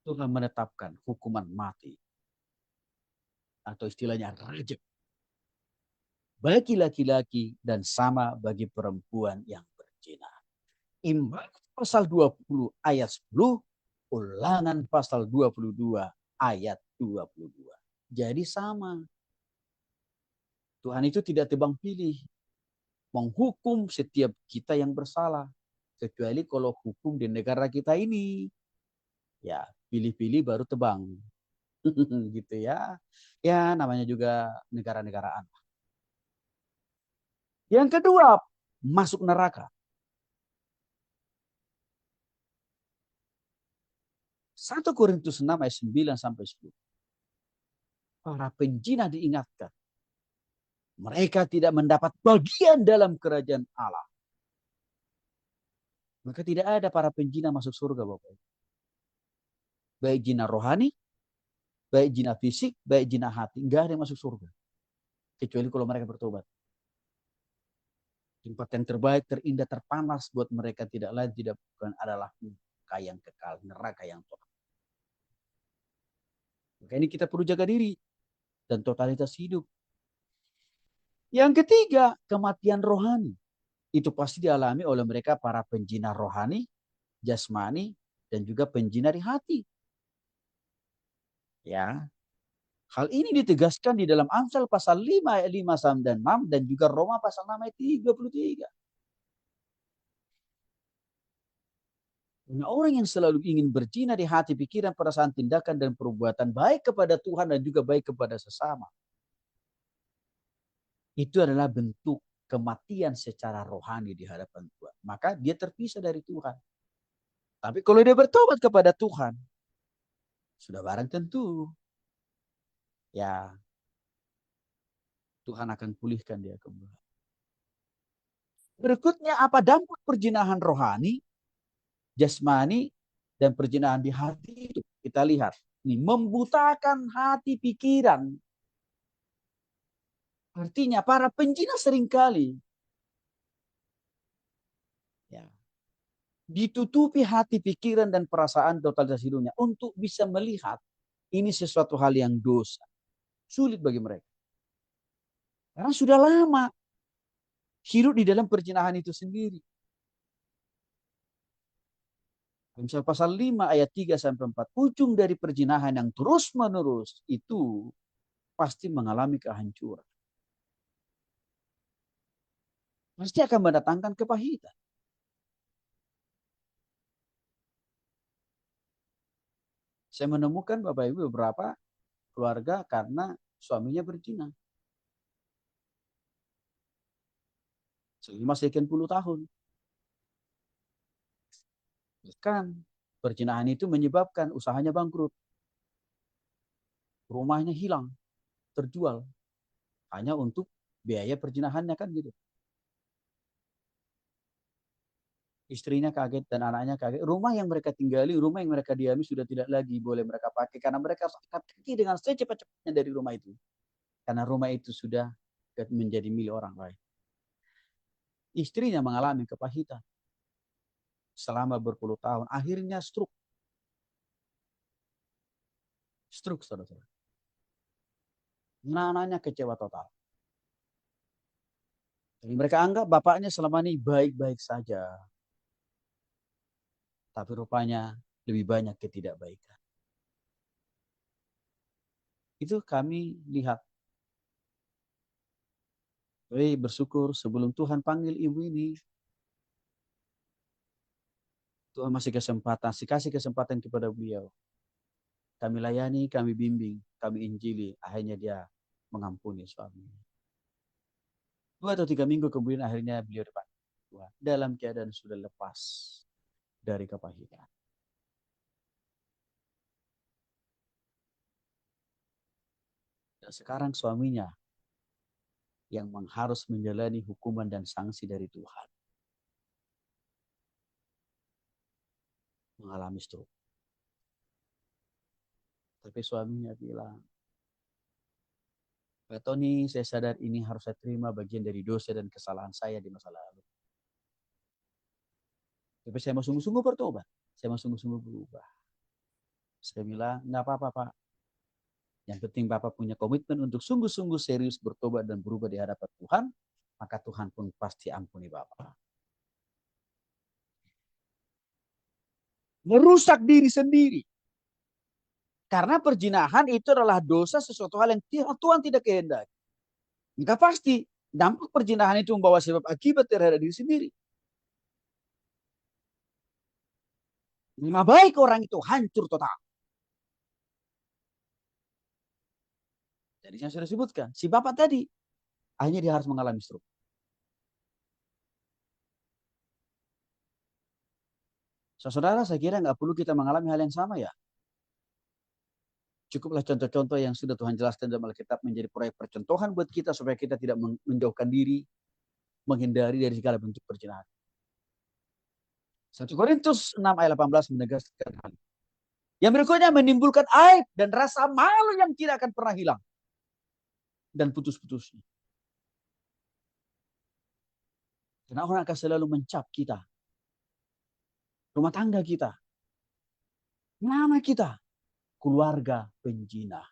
Tuhan menetapkan hukuman mati atau istilahnya rajam bagi laki-laki dan sama bagi perempuan yang berzina. Imbang pasal 20 ayat 10, Ulangan pasal 22 ayat 22. Jadi sama. Tuhan itu tidak tebang pilih menghukum setiap kita yang bersalah. Kecuali kalau hukum di negara kita ini, ya pilih-pilih baru tebang. Gitu ya. Ya namanya juga negara-negaraan. Yang kedua, masuk neraka. 1 Korintus 6 ayat 9 sampai 10. Para penjina diingatkan. Mereka tidak mendapat bagian dalam kerajaan Allah. Maka tidak ada para penjina masuk surga, Bapak. Baik jina rohani, baik jina fisik, baik jina hati. Enggak ada yang masuk surga. Kecuali kalau mereka bertobat. Tempat yang terbaik, terindah, terpanas buat mereka tidak lain, tidak bukan adalah muka yang kekal, neraka yang total. Maka ini kita perlu jaga diri dan totalitas hidup. Yang ketiga, kematian rohani. Itu pasti dialami oleh mereka para penjina rohani, jasmani, dan juga penjina di hati. Ya, hal ini ditegaskan di dalam Amsal pasal 5 ayat 5 dan 6 dan juga Roma pasal 6 ayat 33. Nah, orang yang selalu ingin berzina di hati, pikiran, perasaan, tindakan, dan perbuatan baik kepada Tuhan dan juga baik kepada sesama. Itu adalah bentuk kematian secara rohani di hadapan Tuhan. Maka dia terpisah dari Tuhan. Tapi kalau dia bertobat kepada Tuhan, sudah barang tentu, ya Tuhan akan pulihkan dia kembali. Berikutnya apa dampak perzinahan rohani, jasmani, dan perzinahan di hati itu? Kita lihat. Ini membutakan hati pikiran. Artinya para penjina seringkali ya, ditutupi hati, pikiran, dan perasaan totalitas hidupnya untuk bisa melihat ini sesuatu hal yang dosa. Sulit bagi mereka. Karena sudah lama hidup di dalam perzinahan itu sendiri. Misal pasal 5 ayat 3 sampai 4, ujung dari perzinahan yang terus-menerus itu pasti mengalami kehancuran. Pasti akan mendatangkan kepahitan. Saya menemukan Bapak Ibu beberapa keluarga karena suaminya berzina. Selama sekian puluh tahun. Bahkan perzinahan itu menyebabkan usahanya bangkrut. Rumahnya hilang, terjual. Hanya untuk biaya perzinahannya kan gitu. Istrinya kaget dan anaknya kaget. Rumah yang mereka tinggali, rumah yang mereka diami sudah tidak lagi boleh mereka pakai. Karena mereka angkat kaki dengan secepat-cepatnya dari rumah itu. Karena rumah itu sudah menjadi milik orang lain. Istrinya mengalami kepahitan. Selama berpuluh tahun. Akhirnya stroke. Stroke, saudara-saudara. Anak-anaknya kecewa total. Jadi mereka anggap bapaknya selama ini baik-baik saja. Tapi rupanya lebih banyak ketidakbaikan. Itu kami lihat. Jadi bersyukur sebelum Tuhan panggil ibu ini, Tuhan masih kasih kesempatan kepada beliau. Kami layani, kami bimbing, kami injili. Akhirnya dia mengampuni suaminya. 2 atau 3 minggu kemudian akhirnya beliau dipanggil Tuhan. Dalam keadaan sudah lepas dari kepahitan. Dan sekarang suaminya yang harus menjalani hukuman dan sanksi dari Tuhan. Mengalami stroke. Tapi suaminya bilang, Pak Tony, saya sadar ini harus saya terima bagian dari dosa dan kesalahan saya di masa lalu. Tapi saya mau sungguh-sungguh bertobat. Saya mau sungguh-sungguh berubah. Saya bilang, nggak apa-apa Pak. Yang penting Bapak punya komitmen untuk sungguh-sungguh serius bertobat dan berubah di hadapan Tuhan, maka Tuhan pun pasti ampuni Bapak. Merusak diri sendiri. Karena perzinahan itu adalah dosa, sesuatu hal yang Tuhan tidak kehendaki. Maka pasti dampak perzinahan itu membawa sebab akibat terhadap diri sendiri. Nama baik orang itu hancur total. Jadi saya sudah sebutkan, si bapak tadi akhirnya dia harus mengalami stroke. Saudara, saya kira nggak perlu kita mengalami hal yang sama ya. Cukuplah contoh-contoh yang sudah Tuhan jelaskan dalam Alkitab menjadi proyek percontohan buat kita supaya kita tidak menjauhkan diri, menghindari dari segala bentuk perzinahan. 1 Korintus 6 ayat 18 menegaskan hal. Yang berikutnya menimbulkan aib dan rasa malu yang tidak akan pernah hilang. Dan putus-putusnya. Karena orang akan selalu mencap kita. Rumah tangga kita. Nama kita. Keluarga penjina.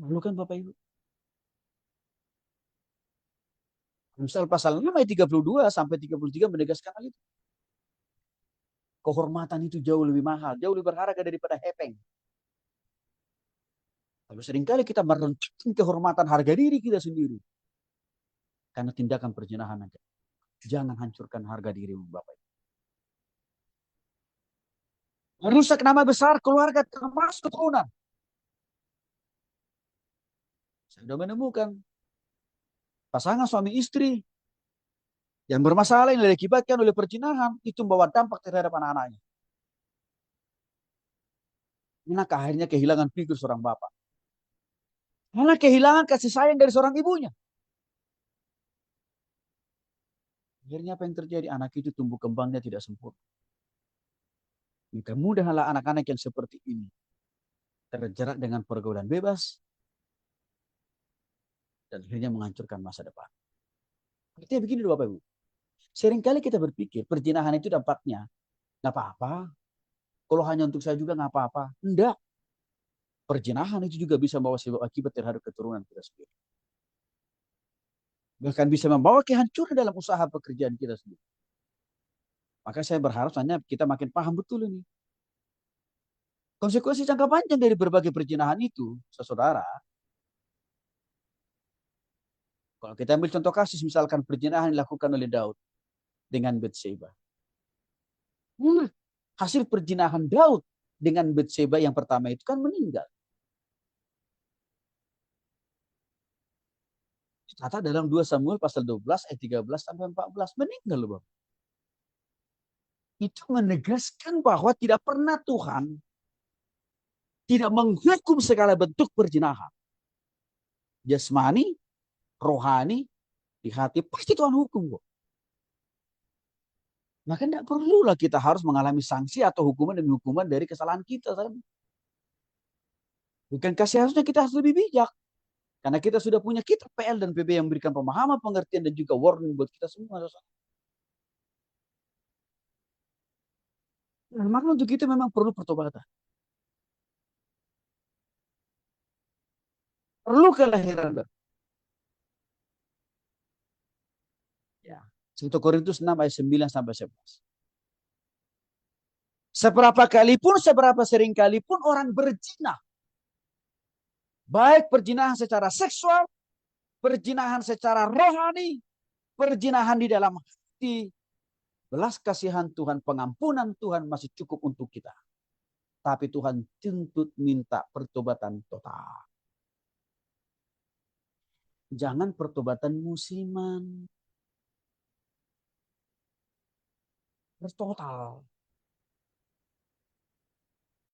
Lalu kan Bapak Ibu. Misal pasal 6 ayat 32 sampai 33 menegaskan hal itu. Kehormatan itu jauh lebih mahal, jauh lebih berharga daripada hepeng. Lalu seringkali kita merentutkan kehormatan harga diri kita sendiri. Karena tindakan perzinahan aja. Jangan hancurkan harga diri Bapak. Merusak nama besar keluarga termasuk keturunan. Saya sudah menemukan pasangan suami istri yang bermasalah yang diakibatkan oleh perzinahan itu membawa dampak terhadap anak-anaknya. Maka akhirnya kehilangan figur seorang bapak. Karena kehilangan kasih sayang dari seorang ibunya. Akhirnya apa yang terjadi? Anak itu tumbuh kembangnya tidak sempurna. Maka mudahlah anak-anak yang seperti ini terjerat dengan pergaulan bebas dan akhirnya menghancurkan masa depan. Artinya begini Bapak Ibu. Seringkali kita berpikir perzinahan itu dampaknya nggak apa-apa. Kalau hanya untuk saya juga nggak apa-apa. Enggak. Perzinahan itu juga bisa membawa sebab akibat terhadap keturunan kita sendiri. Bahkan bisa membawa kehancuran dalam usaha pekerjaan kita sendiri. Maka saya berharap hanya kita makin paham betul ini. Konsekuensi jangka panjang dari berbagai perzinahan itu, saudara, kalau kita ambil contoh kasus misalkan perzinahan dilakukan oleh Daud dengan Bathsheba. Hasil perzinahan Daud dengan Bathsheba yang pertama itu kan meninggal. Kata dalam 2 Samuel pasal 12 ayat 13 sampai 14 meninggal loh, Bapak. Itu menegaskan bahwa tidak pernah Tuhan tidak menghukum segala bentuk perzinahan. Jasmani, rohani, di hati pasti Tuhan hukum kok. Maka tidak perlulah kita harus mengalami sanksi atau hukuman demi hukuman dari kesalahan kita. Bukankah seharusnya kita harus lebih bijak? Karena kita sudah punya kitab PL dan PB yang memberikan pemahaman, pengertian, dan juga warning buat kita semua. Nah, maka untuk itu memang perlu pertobatan. Perlu kelahiran baru. Ya. 1 Korintus 6 ayat 9 sampai 11. Seberapa kali pun, seberapa sering kali pun orang berzina. Baik perzinahan secara seksual, perzinahan secara rohani, perzinahan di dalam hati. Belas kasihan Tuhan, pengampunan Tuhan masih cukup untuk kita. Tapi Tuhan tuntut minta pertobatan total. Jangan pertobatan musiman. Harus total.